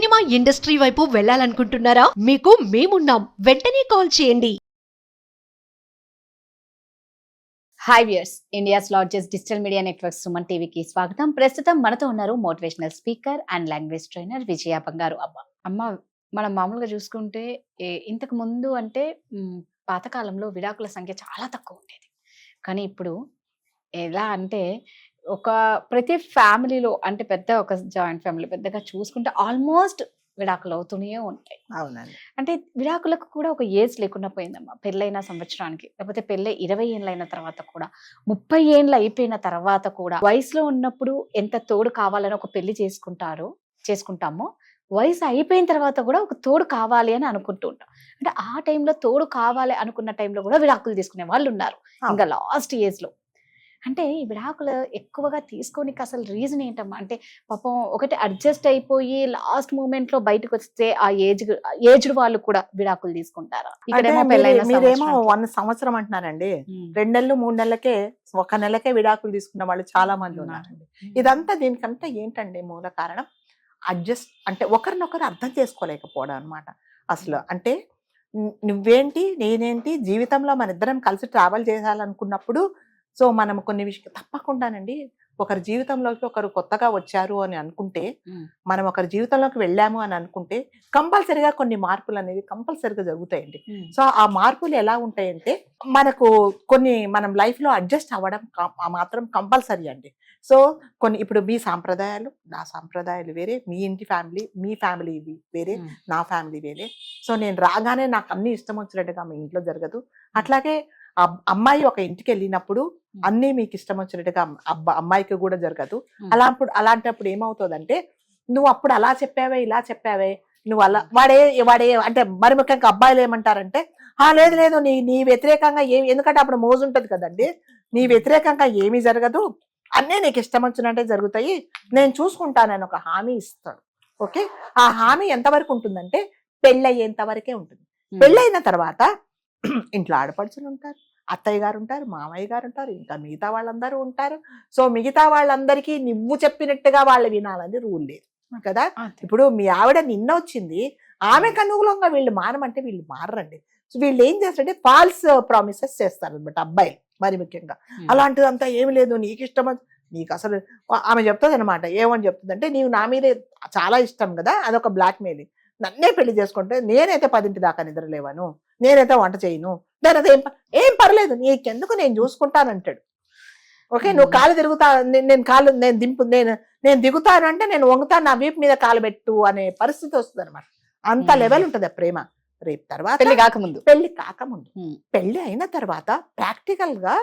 Cinema industry వైపు వెళ్ళాలనుకుంటున్నారా? మీకు మేమున్నాం. వెంటనే కాల్ చేయండి. Hi viewers, India's largest digital media network Suman టీవీకి స్వాగతం. ప్రస్తుతం మనతో ఉన్నారు motivational speaker and language trainer Vijaya Bangaru Amma. మనం మామూలుగా చూసుకుంటే ఇంతకు ముందు అంటే పాతకాలంలో విడాకుల సంఖ్య చాలా తక్కువ ఉండేది. కానీ ఇప్పుడు ఎలా అంటే ప్రతి ఫ్యామిలీలో అంటే పెద్ద ఒక జాయింట్ ఫ్యామిలీ పెద్దగా చూసుకుంటే ఆల్మోస్ట్ విడాకులు అవుతూనే ఉంటాయి. అవునండి. అంటే విడాకులకు కూడా ఒక ఏజ్ లేకుండా పోయిందమ్మా. పెళ్ళైన సంవత్సరానికి, లేకపోతే పెళ్ళై 20 ఏళ్ళైన తర్వాత కూడా, 30 ఏళ్ళు అయిపోయిన తర్వాత కూడా, వయసులో ఉన్నప్పుడు ఎంత తోడు కావాలని ఒక పెళ్లి చేసుకుంటామో, వయసు అయిపోయిన తర్వాత కూడా ఒక తోడు కావాలి అని అనుకుంటూ ఉంటాం. అంటే ఆ టైంలో తోడు కావాలి అనుకున్న టైంలో కూడా విడాకులు తీసుకునే వాళ్ళు ఉన్నారు. ఇంకా లాస్ట్ ఏజ్ లో అంటే ఈ విడాకులు ఎక్కువగా తీసుకోనికి అసలు రీజన్ ఏంటమ్మా? అంటే పాపం ఒకటి అడ్జస్ట్ అయిపోయి లాస్ట్ మూమెంట్ లో బయటకు వస్తే ఆ ఏజ్డ్ వాళ్ళు కూడా విడాకులు తీసుకుంటారా? మీరేమో 1 సంవత్సరం అంటున్నారండి. 2 నెలలు 3 నెలలకే 1 నెలకే విడాకులు తీసుకున్న వాళ్ళు చాలా మంది ఉన్నారండి. ఇదంతా దీనికంతా ఏంటండి మూల కారణం? అంటే ఒకరినొకరు అర్థం చేసుకోలేకపోవడం అనమాట. అసలు అంటే నువ్వేంటి నేనేంటి, జీవితంలో మన ఇద్దరం కలిసి ట్రావెల్ చేయాలనుకున్నప్పుడు సో మనం కొన్ని విషయాలు తప్పకుండానండి, ఒకరి జీవితంలోకి ఒకరు కొత్తగా వచ్చారు అని అనుకుంటే, మనం ఒకరి జీవితంలోకి వెళ్ళాము అని అనుకుంటే కంపల్సరిగా కొన్ని మార్పులు అనేది కంపల్సరిగా జరుగుతాయండి. సో ఆ మార్పులు ఎలా ఉంటాయంటే, మనకు మనం లైఫ్ లో అడ్జస్ట్ అవ్వడం మాత్రం కంపల్సరీ అండి. సో ఇప్పుడు మీ సాంప్రదాయాలు నా సాంప్రదాయాలు వేరే, మీ ఇంటి ఫ్యామిలీ మీ ఫ్యామిలీ వేరే, నా ఫ్యామిలీ వేరే. సో నేను రాగానే నాకు అన్ని ఇష్టం వచ్చినట్టుగా మీ ఇంట్లో జరగదు. అట్లాగే అమ్మాయి ఒక ఇంటికి వెళ్ళినప్పుడు అన్నీ మీకు ఇష్టం వచ్చినట్టుగా అమ్మాయికి కూడా జరగదు. అలాంటప్పుడు ఏమవుతుందంటే, నువ్వు అప్పుడు అలా చెప్పావే ఇలా చెప్పావే, నువ్వు అలా వాడే అంటే మరి ముఖ్యంగా అబ్బాయిలు ఏమంటారంటే, లేదు నీ వ్యతిరేకంగా ఎందుకంటే అప్పుడు మోజు ఉంటది కదండి, నీ వ్యతిరేకంగా ఏమీ జరగదు, అన్నీ నీకు ఇష్టం వచ్చినట్టే జరుగుతాయి, నేను చూసుకుంటానని ఒక హామీ ఇస్తాడు. ఓకే, ఆ హామీ ఎంతవరకు ఉంటుందంటే పెళ్ళయ్యేంత వరకే ఉంటుంది. పెళ్ళైన తర్వాత ఇంట్లో ఆడపడుచులు ఉంటారు, అత్తయ్య గారు ఉంటారు, మామయ్య గారు ఉంటారు, ఇంకా మిగతా వాళ్ళందరూ ఉంటారు. సో మిగతా వాళ్ళందరికీ నువ్వు చెప్పినట్టుగా వాళ్ళు వినాలని రూల్ లేదు కదా. ఇప్పుడు మీ ఆవిడ నిన్న వచ్చింది, ఆమెకు అనుకూలంగా వీళ్ళు మారమంటే వీళ్ళు మారరండి. సో వీళ్ళు ఏం చేస్తారంటే ఫాల్స్ ప్రామిసెస్ చేస్తారు అనమాట అబ్బాయిలు మరి ముఖ్యంగా. అలాంటిదంతా ఏమి లేదు, నీకు ఇష్టం, నీకు అసలు ఆమె చెప్తుంది అనమాట. ఏమని చెప్తుంది అంటే, నీవు నా మీదే చాలా ఇష్టం కదా, అదొక బ్లాక్ మెయిలింగ్. నన్నే పెళ్లి చేసుకుంటే నేనైతే 10 దాకా నిద్రలేవాను, నేనైతే వంట చేయను, నేనైతే ఏం పర్లేదు, నీకెందుకు, నేను చూసుకుంటానంటాడు. ఓకే, నువ్వు కాలు తిరుగుతా, నేను దిగుతాను అంటే నేను వంగుతాను, నా వీపు మీద కాలు పెట్టు అనే పరిస్థితి వస్తుంది అనమాట. అంత లెవెల్ ఉంటుంది ప్రేమ. రేపు తర్వాత పెళ్లి కాకముందు పెళ్లి అయిన తర్వాత ప్రాక్టికల్ గా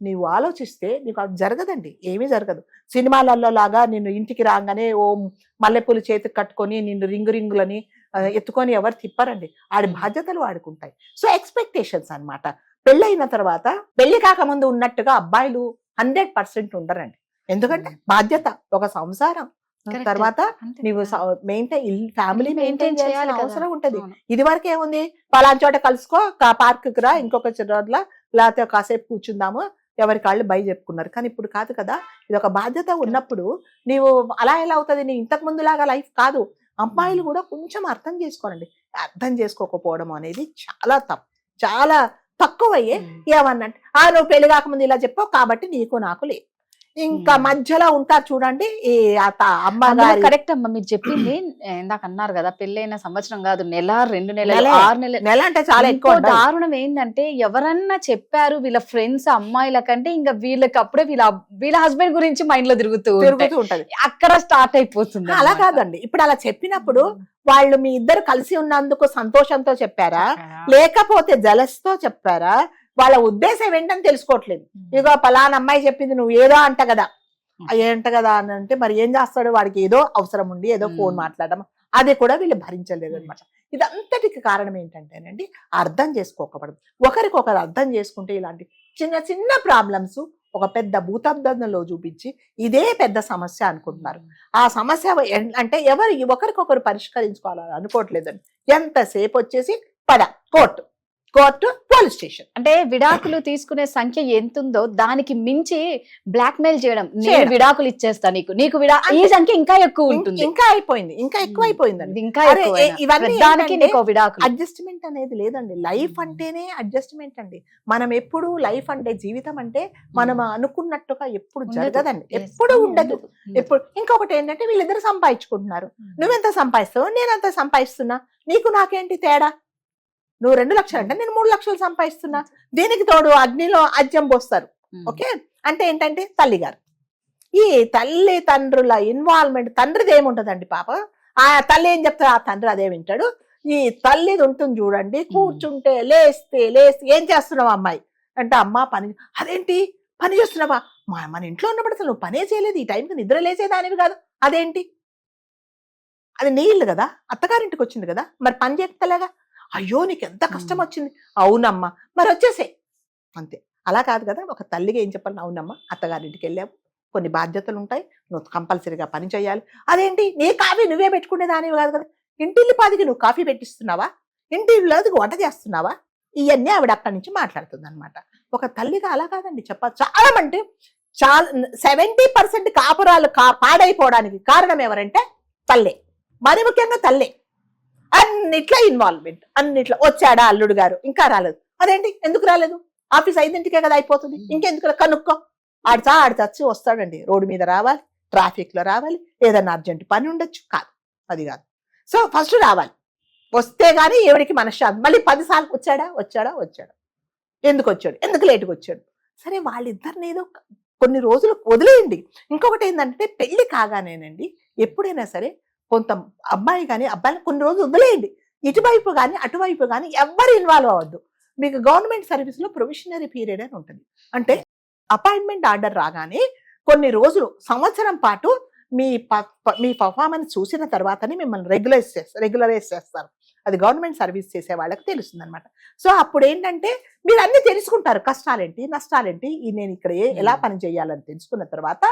నీవు ఆలోచిస్తే నీకు అది జరగదండి, ఏమీ జరగదు. సినిమాలలో లాగా నిన్ను ఇంటికి రాగానే ఓ మల్లెపూలు చేతికి కట్టుకొని నిన్ను రింగులని ఎత్తుకొని ఎవరు తిప్పరండి. ఆడి బాధ్యతలు వాడుకుంటాయి. సో ఎక్స్పెక్టేషన్స్ అనమాట. పెళ్ళైన తర్వాత పెళ్లి కాకముందు ఉన్నట్టుగా అబ్బాయిలు 100% ఉండరండి. ఎందుకంటే బాధ్యత, ఒక సంసారం తర్వాత నీవు ఫ్యామిలీ మెయింటైన్ చేయాల్సిన అవసరం ఉంటది. ఇది వరకు ఏముంది, పలానా చోట కలుసుకో, పార్క్ కు రా, ఇంకొక చోట్ల లేకపోతే కాసేపు కూర్చుందాము, ఎవరి కాళ్ళు బై చెప్పుకున్నారు. కానీ ఇప్పుడు కాదు కదా, ఇది ఒక బాధ్యత ఉన్నప్పుడు నీవు అలా ఎలా అవుతుంది, నీ ఇంతకు ముందులాగా లైఫ్ కాదు. అమ్మాయిలు కూడా కొంచెం అర్థం చేసుకోరండి. అర్థం చేసుకోకపోవడం అనేది చాలా తక్కువయ్యే. ఏమన్నంటే, నువ్వు పెళ్లి కాకముందు ఇలా చెప్పావు కాబట్టి నీకు నాకు లేదు, ఇంకా మధ్యలో ఉంటారు చూడండి ఈ అమ్మగారు. కరెక్ట్ అమ్మ, మీరు చెప్పింది. ఇందాక అన్నారు కదా, పెళ్ళైన సంవత్సరం కాదు, 1 నెల 2 నెలలు 6 నెలలు నెల అంటే చాలా ఎక్కువ. దారుణం ఏంటంటే, ఎవరన్నా చెప్పారు వీళ్ళ ఫ్రెండ్స్ అమ్మాయిల కంటే ఇంకా వీళ్ళకి అప్పుడే వీళ్ళ హస్బెండ్ గురించి మైండ్ లో తిరుగుతూ ఉంటది, అక్కడ స్టార్ట్ అయిపోతుంది. అలా కాదండి, ఇప్పుడు అలా చెప్పినప్పుడు వాళ్ళు మీ ఇద్దరు కలిసి ఉన్నందుకు సంతోషంతో చెప్పారా, లేకపోతే జలస్ తో చెప్పారా, వాళ్ళ ఉద్దేశం ఏంటని తెలుసుకోవట్లేదు. ఇదిగో పలానా అమ్మాయి చెప్పింది, నువ్వు ఏదో అంట కదా అని అంటే మరి ఏం చేస్తాడు, వాడికి ఏదో అవసరం ఉండి ఏదో ఫోన్ మాట్లాడడం, అది కూడా వీళ్ళు భరించలేదు అనమాట. ఇదంతటికి కారణం ఏంటంటేనండి, అర్థం చేసుకోకపోవడం. ఒకరికొకరు అర్థం చేసుకుంటే ఇలాంటి చిన్న చిన్న ప్రాబ్లమ్స్ ఒక పెద్ద భూతబ్దంలో చూపించి ఇదే పెద్ద సమస్య అనుకుంటున్నారు. ఆ సమస్య అంటే ఒకరికొకరు పరిష్కరించుకోవాలని అనుకోవట్లేదండి. ఎంతసేపు వచ్చేసి కోర్టు పోలీస్ స్టేషన్. అంటే విడాకులు తీసుకునే సంఖ్య ఎంత ఉందో దానికి మించి బ్లాక్ మెయిల్ చేయడం, నేను చేయడం. విడాకులు ఇచ్చేస్తా నీకు ఈ సంఖ్య ఇంకా ఎక్కువ ఉంటుంది, ఇంకా అయిపోయింది, ఇంకా ఎక్కువ అయిపోయిందండి. ఇంకా అరే, ఇవన్నీ దానికి నీకు విడాకులు. అడ్జస్ట్మెంట్ అనేది లేదండి. లైఫ్ అంటేనే అడ్జస్ట్మెంట్ అండి. మనం ఎప్పుడు లైఫ్ అంటే, జీవితం అంటే మనం అనుకున్నట్టుగా ఎప్పుడు జరగదండి, ఎప్పుడు ఉండదు. ఎప్పుడు ఇంకొకటి ఏంటంటే వీళ్ళిద్దరు సంపాదించుకుంటున్నారు. నువ్వెంత సంపాదిస్తావు, నేనంత సంపాదిస్తున్నా, నీకు నాకేంటి తేడా? నువ్వు 2 లక్షలు అంటే నేను 3 లక్షలు సంపాదిస్తున్నా. దీనికి తోడు అగ్నిలో అజ్యం పోస్తారు. ఓకే, అంటే ఏంటంటే తల్లిగారు, ఈ తల్లి తండ్రుల ఇన్వాల్వ్మెంట్, తండ్రిది ఏముంటదండి పాప, ఆ తల్లి ఏం చెప్తారు ఆ తండ్రి అదే వింటాడు. ఈ తల్లిది ఉంటుంది చూడండి, కూర్చుంటే లేస్తే ఏం చేస్తున్నావు అమ్మాయి అంటే, అమ్మ పని. అదేంటి పని చేస్తున్నావా? మన ఇంట్లో ఉన్నప్పుడు అసలు నువ్వు పనే చేయలేదు, ఈ టైంకి నిద్ర లేచేదానివి కాదు, అదేంటి? అది నీ ఇల్లు కదా, అత్తగారింటికి వచ్చింది కదా, మరి పని చేస్తలేగా. అయ్యో నీకు ఎంత కష్టం వచ్చింది. అవునమ్మా, మరి వచ్చేసే అంతే. అలా కాదు కదా, ఒక తల్లిగా ఏం చెప్పాలి, అవునమ్మా అత్తగారింటికి వెళ్ళావు, కొన్ని బాధ్యతలు ఉంటాయి, నువ్వు కంపల్సరీగా పని చేయాలి. అదేంటి నీ కాఫీ నువ్వే పెట్టుకునేదానివి కాదు కదా, ఇంటిల్లి పాదికి నువ్వు కాఫీ పెట్టిస్తున్నావా, ఇంటిల్లోకి వంట చేస్తున్నావా, ఇవన్నీ ఆవిడ అక్కడి నుంచి మాట్లాడుతుంది అనమాట. ఒక తల్లిగా అలా కాదండి చెప్పాలి. చాలా అంటే చాలా 70% కాపురాలు పాడైపోవడానికి కారణం ఎవరంటే తల్లే, మరి ముఖ్యంగా తల్లే. అన్నిట్లా ఇన్వాల్వ్మెంట్, అన్నిట్లో. వచ్చాడా అల్లుడు గారు, ఇంకా రాలేదు, అదేంటి ఎందుకు రాలేదు, ఆఫీస్ 5ంటికే కదా అయిపోతుంది, ఇంకెందుకు కనుక్కో. ఆడచచ్చి వస్తాడండి, రోడ్డు మీద రావాలి, ట్రాఫిక్ లో రావాలి, ఏదన్నా అర్జెంట్ పని ఉండొచ్చు, కాదు అది కాదు. సో ఫస్ట్ రావాలి, వస్తే గానీ ఎవరికి మనశ్శాంతి. మళ్ళీ 10 సార్లు వచ్చాడా, ఎందుకు వచ్చాడు, ఎందుకు లేటుగా వచ్చాడు. సరే వాళ్ళిద్దరిని ఏదో కొన్ని రోజులు వదిలేయండి. ఇంకొకటి ఏంటంటే పెళ్లి కాగానేనండి ఎప్పుడైనా సరే కొంత అబ్బాయి కానీ అబ్బాయిని కొన్ని రోజులు వదిలేయండి. ఇటువైపు కానీ అటువైపు కానీ ఎవ్వరు ఇన్వాల్వ్ అవ్వద్దు. మీకు గవర్నమెంట్ సర్వీస్ లో ప్రొవిషనరీ పీరియడ్ అని ఉంటుంది. అంటే అపాయింట్మెంట్ ఆర్డర్ రాగానే కొన్ని రోజులు, సంవత్సరం పాటు మీ పర్ఫార్మెన్స్ చూసిన తర్వాతనే మిమ్మల్ని రెగ్యులరైజ్ చేస్తారు. అది గవర్నమెంట్ సర్వీస్ చేసే వాళ్ళకి తెలుస్తుంది అనమాట. సో అప్పుడు ఏంటంటే మీరు అన్ని తెలుసుకుంటారు, కష్టాలేంటి నష్టాలేంటి, నేను ఇక్కడ ఎలా పని చేయాలని తెలుసుకున్న తర్వాత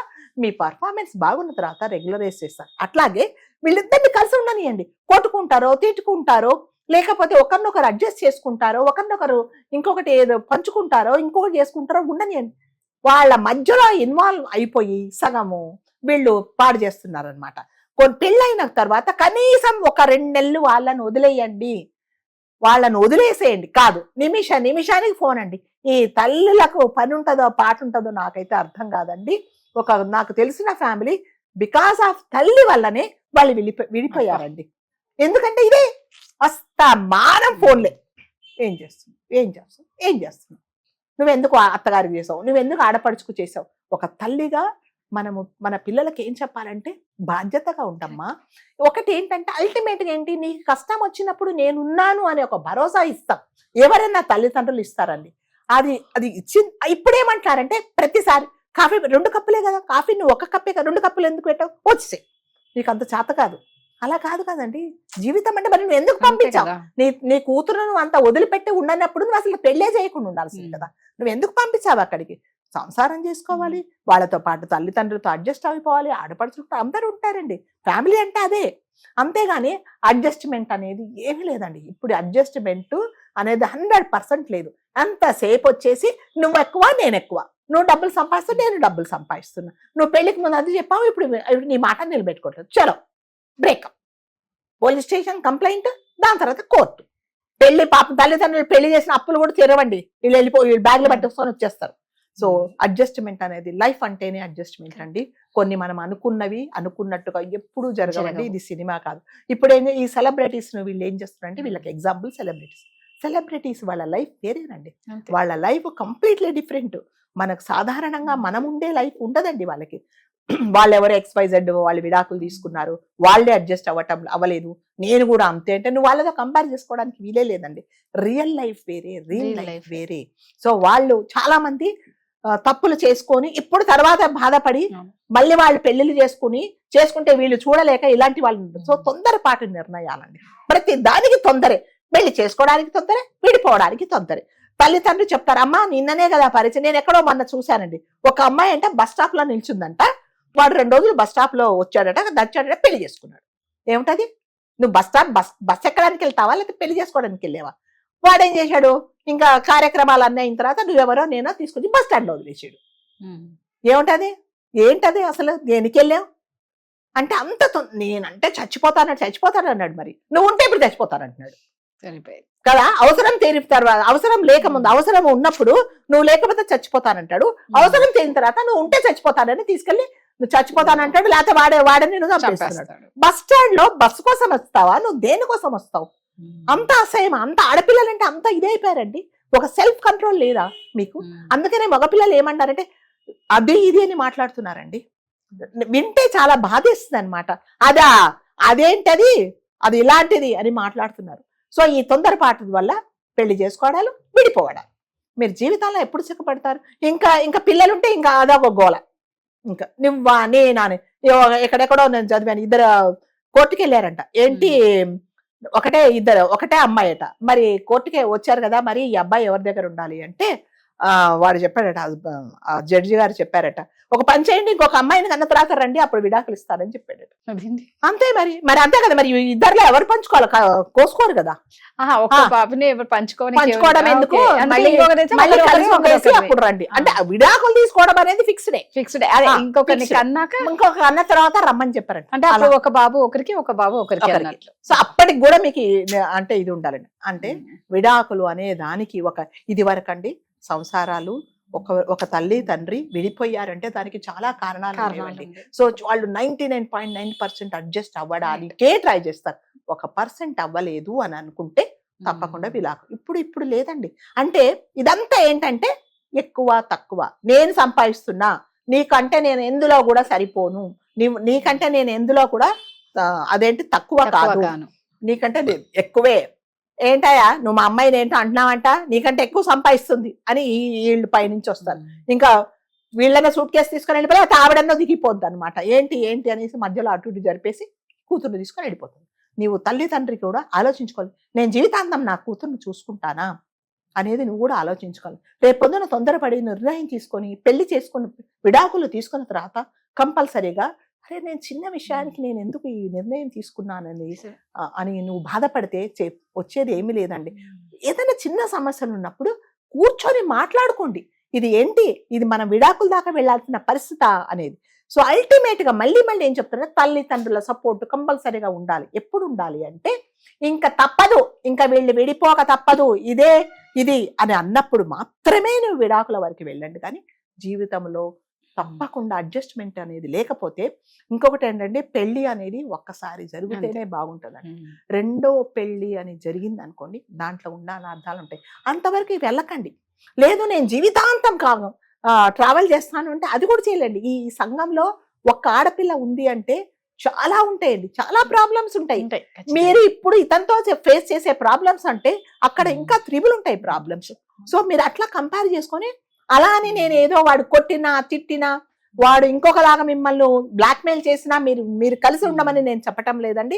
మీ పర్ఫార్మెన్స్ బాగున్న తర్వాత రెగ్యులరైజ్ చేస్తారు. అట్లాగే వీళ్ళిద్దరిని కలిసి ఉండనియండి. కొట్టుకుంటారో తిట్టుకుంటారో, లేకపోతే ఒకరినొకరు అడ్జస్ట్ చేసుకుంటారో, ఒకరినొకరు ఇంకొకటి ఏదో పంచుకుంటారో, ఇంకొకటి చేసుకుంటారో ఉండనియండి. వాళ్ళ మధ్యలో ఇన్వాల్వ్ అయిపోయి సగము వీళ్ళు పాడు చేస్తున్నారు అనమాట. పెళ్ళైన తర్వాత కనీసం ఒక 2 నెలలు వాళ్ళని వదిలేయండి, వాళ్ళని వదిలేసేయండి. కాదు నిమిషానికి ఫోన్ అండి. ఈ తల్లులకు పని ఉంటుందో పాట ఉంటుందో నాకైతే అర్థం కాదండి. నాకు తెలిసిన ఫ్యామిలీ బికాస్ ఆఫ్ తల్లి వల్లనే వాళ్ళు విడిపోయారండి. ఎందుకంటే ఇదే మానం ఫోన్లే. ఏం చేస్తున్నావు, నువ్వెందుకు అత్తగారికి చేసావు, నువ్వెందుకు ఆడపడుచుకు చేసావు. ఒక తల్లిగా మనము మన పిల్లలకి ఏం చెప్పాలంటే బాధ్యతగా ఉండమ్మా. ఒకటి ఏంటంటే అల్టిమేట్గా ఏంటి, నీకు కష్టం వచ్చినప్పుడు నేనున్నాను అనే ఒక భరోసా ఇస్తాం. ఎవరైనా తల్లిదండ్రులు ఇస్తారండి. అది ఇప్పుడేమంటారంటే ప్రతిసారి కాఫీ 2 కప్పులే కదా, కాఫీ నువ్వు 1 కప్పే కదా, 2 కప్పులు ఎందుకు పెట్టావు, వచ్చే నీకు అంత చేత కాదు. అలా కాదు కదండి జీవితం అంటే. మరి నువ్వు ఎందుకు పంపించావు, నీ కూతురు నువ్వు అంత వదిలిపెట్టి ఉండనప్పుడు నువ్వు అసలు పెళ్ళే చేయకుండా ఉండాల్సింది కదా. నువ్వు ఎందుకు పంపించావు అక్కడికి? సంసారం చేసుకోవాలి, వాళ్ళతో పాటు తల్లిదండ్రులతో అడ్జస్ట్ అయిపోవాలి, ఆడపడుచులతో అందరూ ఉంటారండి. ఫ్యామిలీ అంటే అదే. అంతేగాని అడ్జస్ట్మెంట్ అనేది ఏమీ లేదండి. ఇప్పుడు అడ్జస్ట్మెంట్ అనేది 100% లేదు. అంతసేపు వచ్చేసి నువ్వు ఎక్కువ నేను ఎక్కువ, నువ్వు డబ్బులు సంపాదిస్తూ నేను డబ్బులు సంపాదిస్తున్నా, నువ్వు పెళ్లికి ముందు అది చెప్పావు, ఇప్పుడు నీ మాట నిలబెట్టుకోవట్లేదు, చలో బ్రేకప్, పోలీస్ స్టేషన్ కంప్లైంట్, దాని తర్వాత కోర్టు. పెళ్లి పాపం తల్లిదండ్రులు పెళ్లి చేసిన అప్పులు కూడా తీరవండి, వీళ్ళు బ్యాగ్లు పట్టుకొని వచ్చేస్తారు. సో అడ్జస్ట్మెంట్ అనేది లైఫ్ అంటేనే అడ్జస్ట్మెంట్ అండి. కొన్ని మనం అనుకున్నవి అనుకున్నట్టుగా ఎప్పుడూ జరగవండి. ఇది సినిమా కాదు. ఇప్పుడు ఈ సెలబ్రిటీస్ వీళ్ళు ఏం చేస్తున్నారంటే, వీళ్ళకి ఎగ్జాంపుల్ సెలబ్రిటీస్ వాళ్ళ లైఫ్ వేరేనండి. వాళ్ళ లైఫ్ కంప్లీట్లీ డిఫరెంట్. మనకు సాధారణంగా మనం ఉండే లైఫ్ ఉండదండి వాళ్ళకి. వాళ్ళు ఎవరు XYZ వాళ్ళు విడాకులు తీసుకున్నారు, వాళ్ళే అడ్జస్ట్ అవ్వలేదు, నేను కూడా అంతే అంటే నువ్వు వాళ్ళతో కంపేర్ చేసుకోవడానికి వీలే లేదండి. రియల్ లైఫ్ వేరే, రియల్ లైఫ్ వేరే. సో వాళ్ళు చాలా మంది తప్పులు చేసుకొని ఇప్పుడు తర్వాత బాధపడి మళ్ళీ వాళ్ళు పెళ్లిళ్ళు చేసుకుంటే వీళ్ళు చూడలేక ఇలాంటి వాళ్ళు. సో తొందరపాటు నిర్ణయాలండి. ప్రతి దానికి తొందరే. పెళ్లి చేసుకోవడానికి తొందరే, విడిపోవడానికి తొందరే. తల్లిదండ్రులు చెప్తారు, అమ్మా నిన్ననే కదా పరిచయం. నేను ఎక్కడో మొన్న చూశానండి, ఒక అమ్మాయి అంటే బస్ స్టాప్ లో నిల్చుందంట. వాడు 2 రోజులు బస్ స్టాప్ లో వచ్చాడట, దచ్చాడట, పెళ్లి చేసుకున్నాడు. ఏమిటది? నువ్వు బస్ ఎక్కడానికి వెళ్తావా లేకపోతే పెళ్లి చేసుకోవడానికి వెళ్ళావా? వాడేం చేశాడు, ఇంకా కార్యక్రమాలు అన్నీ అయిన తర్వాత నువ్వెవరో నేనో తీసుకొచ్చి బస్ స్టాండ్ లో వదిలేసాడు. ఏముంటది, ఏంటది అసలు, దేనికి వెళ్ళావు అంటే అంత నేనంటే చచ్చిపోతాను అన్నాడు. మరి నువ్వు ఉంటే ఇప్పుడు చచ్చిపోతానంటున్నాడు కదా. అవసరం తీరిన తర్వాత, అవసరం లేకముందు, అవసరం ఉన్నప్పుడు నువ్వు లేకపోతే చచ్చిపోతానంటాడు. అవసరం తీరిన తర్వాత నువ్వు ఉంటే చచ్చిపోతానని తీసుకెళ్లి నువ్వు చచ్చిపోతానంటాడు. లేకపోతే వాడని నువ్వు చంపేస్తున్నాడు. బస్ స్టాండ్ లో బస్సు కోసం వస్తావా, నువ్వు దేనికోసం వస్తావు? అంత అసహ్యం, అంత ఆడపిల్లలంటే అంత ఇదైపోయారండి. ఒక సెల్ఫ్ కంట్రోల్ లేదా మీకు? అందుకనే మగపిల్లలు ఏమన్నారంటే అది ఇది అని మాట్లాడుతున్నారండి. వింటే చాలా బాధేస్తుంది అనమాట. అదేంటది, అది ఇలాంటిది అని మాట్లాడుతున్నారు. సో ఈ తొందరపాటు వల్ల పెళ్లి చేసుకోవడాలు, విడిపోవడాలు. మీరు జీవితంలో ఎప్పుడు సిక్కపడతారు? ఇంకా పిల్లలుంటే ఇంకా అదొక గోల. ఇంకా నువ్వా నేనా అని ఎక్కడెక్కడో నేను చదివాను, ఇద్దరు కోర్టుకి వెళ్ళారంట. ఏంటి, ఒకటే అమ్మాయిట. మరి కోర్టుకే వచ్చారు కదా, మరి ఈ అబ్బాయి ఎవరి దగ్గర ఉండాలి అంటే వాడు చెప్పాడట, ఆ జడ్జి గారు చెప్పారట, ఒక పని చేయండి, ఇంకొక అమ్మాయిని కన్న తర్వాత రండి, అప్పుడు విడాకులు ఇస్తారని చెప్పాడట. అంతే మరి అంతే కదా. మరి ఇద్దరులో ఎవరు పంచుకోవాలి, కోసుకోరు కదా. పంచుకోవడం ఎందుకు, అప్పుడు రండి అంటే విడాకులు తీసుకోవడం అనేది ఫిక్స్డ్. ఇంకొక అన్న తర్వాత రమ్మని చెప్పారంట. అంటే ఒక బాబు ఒకరికి అన్నట్లు. సో అప్పటికి కూడా మీకు అంటే ఇది ఉండాలండి. అంటే విడాకులు అనే దానికి ఇది వరకండి సంసారాలు ఒక తల్లి తండ్రి విడిపోయారంటే దానికి చాలా కారణాలు ఉన్నాయండి. సో వాళ్ళు 99.9% అడ్జస్ట్ అవ్వడానికే ట్రై చేస్తారు. 1% అవ్వలేదు అని అనుకుంటే తప్పకుండా ఇప్పుడు లేదండి. అంటే ఇదంతా ఏంటంటే ఎక్కువ తక్కువ, నేను సంపాదిస్తున్నా నీకంటే నేను ఎందులో కూడా సరిపోను, నీకంటే నేను ఎందులో కూడా అదేంటి తక్కువ కాదు, నీకంటే ఎక్కువే, ఏంటయ్యా నువ్వు మా అమ్మాయిని ఏంటో అంటున్నావంట, నీకంటే ఎక్కువ సంపాదిస్తుంది అని వీళ్ళు పైనుంచి వస్తారు. ఇంకా వీళ్ళనే సూట్ కేసు తీసుకొని వెళ్ళిపోయి ఆవిడన్నో దిగిపోద్ది అనమాట. ఏంటి అనేసి మధ్యలో అటు ఇటు జరిపేసి కూతుర్ని తీసుకొని వెళ్ళిపోతుంది. నీవు తల్లి తండ్రి కూడా ఆలోచించుకోవాలి, నేను జీవితాంతం నా కూతుర్ని చూసుకుంటానా అనేది నువ్వు కూడా ఆలోచించుకోవాలి. రేపు పొద్దున తొందరపడి నిర్ణయం తీసుకొని పెళ్లి చేసుకుని విడాకులు తీసుకున్న తర్వాత కంపల్సరీగా అరే నేను చిన్న విషయానికి నేను ఎందుకు ఈ నిర్ణయం తీసుకున్నానని అని నువ్వు బాధపడితే వచ్చేది ఏమీ లేదండి. ఏదైనా చిన్న సమస్యలు ఉన్నప్పుడు కూర్చొని మాట్లాడుకోండి. ఇది ఏంటి, ఇది మనం విడాకుల దాకా వెళ్లాల్సిన పరిస్థితి అనేది. సో అల్టిమేట్ గా మళ్ళీ ఏం చెప్తారంటే తల్లిదండ్రుల సపోర్ట్ కంపల్సరీగా ఉండాలి. ఎప్పుడు ఉండాలి అంటే ఇంకా తప్పదు, ఇంకా వీళ్ళు విడిపోక తప్పదు, ఇది అని అన్నప్పుడు మాత్రమే నువ్వు విడాకుల వరకు వెళ్ళండి. కానీ జీవితంలో తప్పకుండా అడ్జస్ట్మెంట్ అనేది లేకపోతే ఇంకొకటి ఏంటంటే పెళ్లి అనేది ఒక్కసారి జరిగితేనే బాగుంటుందండి. రెండో పెళ్లి అని జరిగింది అనుకోండి, దాంట్లో ఉన్న అర్థాలు ఉంటాయి. అంతవరకు వెళ్ళకండి. లేదు నేను జీవితాంతం ట్రావెల్ చేస్తాను అంటే అది కూడా చేయలేండి. ఈ సంఘంలో ఒక్క ఆడపిల్ల ఉంది అంటే చాలా ఉంటాయండి, చాలా ప్రాబ్లమ్స్ ఉంటాయి. మీరు ఇప్పుడు ఇతనితో ఫేస్ చేసే ప్రాబ్లమ్స్ అంటే అక్కడ ఇంకా త్రిబుల్ ఉంటాయి ప్రాబ్లమ్స్. సో మీరు అట్లా కంపేర్ చేసుకొని అలా అని నేను ఏదో వాడు కొట్టినా తిట్టినా వాడు ఇంకొకలాగా మిమ్మల్ని బ్లాక్మెయిల్ చేసినా మీరు కలిసి ఉండమని నేను చెప్పటం లేదండి.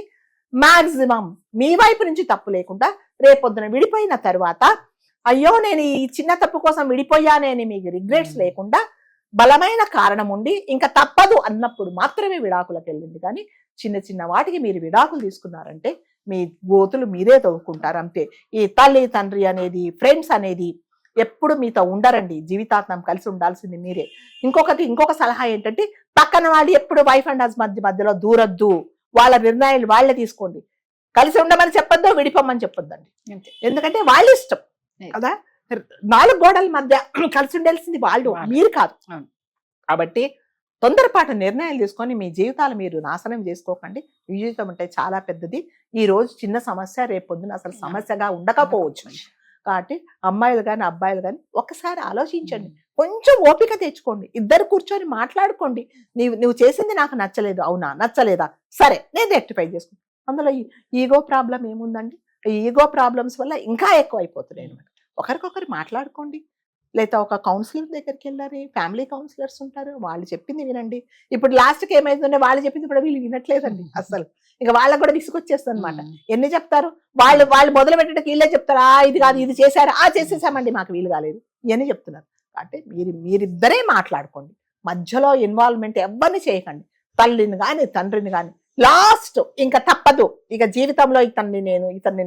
మాక్సిమం మీ వైపు నుంచి తప్పు లేకుండా రేపొద్దున విడిపోయిన తర్వాత అయ్యో నేను ఈ చిన్న తప్పు కోసం విడిపోయానని మీకు రిగ్రెట్స్ లేకుండా బలమైన కారణం ఉండి ఇంకా తప్పదు అన్నప్పుడు మాత్రమే విడాకులకు వెళ్ళింది. కానీ చిన్న వాటికి మీరు విడాకులు తీసుకున్నారంటే మీ గోతులు మీరే తవ్వుకుంటారు అంతే. ఈ తల్లి తండ్రి అనేది ఫ్రెండ్స్ అనేది ఎప్పుడు మీతో ఉండరండి. జీవితాంతం కలిసి ఉండాల్సింది మీరే. ఇంకొక సలహా ఏంటంటే పక్కన వాళ్ళు ఎప్పుడు వైఫ్ అండ్ హస్బెండ్ మధ్యలో దూరద్దు, వాళ్ళ నిర్ణయాలు వాళ్ళే తీసుకోండి. కలిసి ఉండమని చెప్పొద్దు, విడిపోమని చెప్పొద్దండి. ఎందుకంటే వాళ్ళ ఇష్టం కదా. 4 గోడల మధ్య కలిసి ఉండాల్సింది వాళ్ళు, మీరు కాదు. కాబట్టి తొందరపాటు నిర్ణయాలు తీసుకొని మీ జీవితాలు మీరు నాశనం చేసుకోకండి. జీవితం అంటే చాలా పెద్దది. ఈ రోజు చిన్న సమస్య రేపు పొద్దున అసలు సమస్యగా ఉండకపోవచ్చు. కాబట్టి అమ్మాయిలు కానీ అబ్బాయిలు కానీ ఒకసారి ఆలోచించండి, కొంచెం ఓపిక తెచ్చుకోండి, ఇద్దరు కూర్చొని మాట్లాడుకోండి. నువ్వు చేసింది నాకు నచ్చలేదు, అవునా, నచ్చలేదా, సరే నేను రెక్టిఫై చేసుకుంటాను. అందులో ఈగో ప్రాబ్లం ఏముందండి? ఈగో ప్రాబ్లమ్స్ వల్ల ఇంకా ఎక్కువ అయిపోతున్నాయి అనమాట. ఒకరికొకరు మాట్లాడుకోండి, లేదా ఒక కౌన్సిలర్ దగ్గరికి వెళ్ళారు, ఫ్యామిలీ కౌన్సిలర్స్ ఉంటారు, వాళ్ళు చెప్పింది వినండి. ఇప్పుడు లాస్ట్కి ఏమైతుందంటే వాళ్ళు చెప్పింది కూడా వీళ్ళు వినట్లేదండి అసలు. ఇంకా వాళ్ళకు కూడా విసుకొచ్చేస్తుంది అనమాట. ఎన్ని చెప్తారు వాళ్ళు మొదలు పెట్టడానికి వీళ్ళే చెప్తారు, ఇది కాదు ఇది చేశారు, చేసేసామండి మాకు వీలు కాలేదు, ఇవన్నీ చెప్తున్నారు. కాబట్టి మీరిద్దరే మాట్లాడుకోండి, మధ్యలో ఇన్వాల్వ్మెంట్ ఎవరిని చేయకండి. తల్లిని కానీ తండ్రిని కానీ లాస్ట్ ఇంకా తప్పదు, ఇక జీవితంలో ఇతన్ని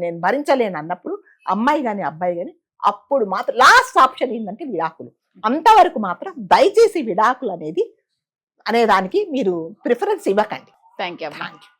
నేను భరించలేను అన్నప్పుడు అమ్మాయి కానీ అబ్బాయి కానీ అప్పుడు మాత్రం లాస్ట్ ఆప్షన్ ఏంటంటే విడాకులు. అంతవరకు మాత్రం దయచేసి విడాకులు అనే దానికి మీరు ప్రిఫరెన్స్ ఇవ్వకండి. Thank you. Thank you.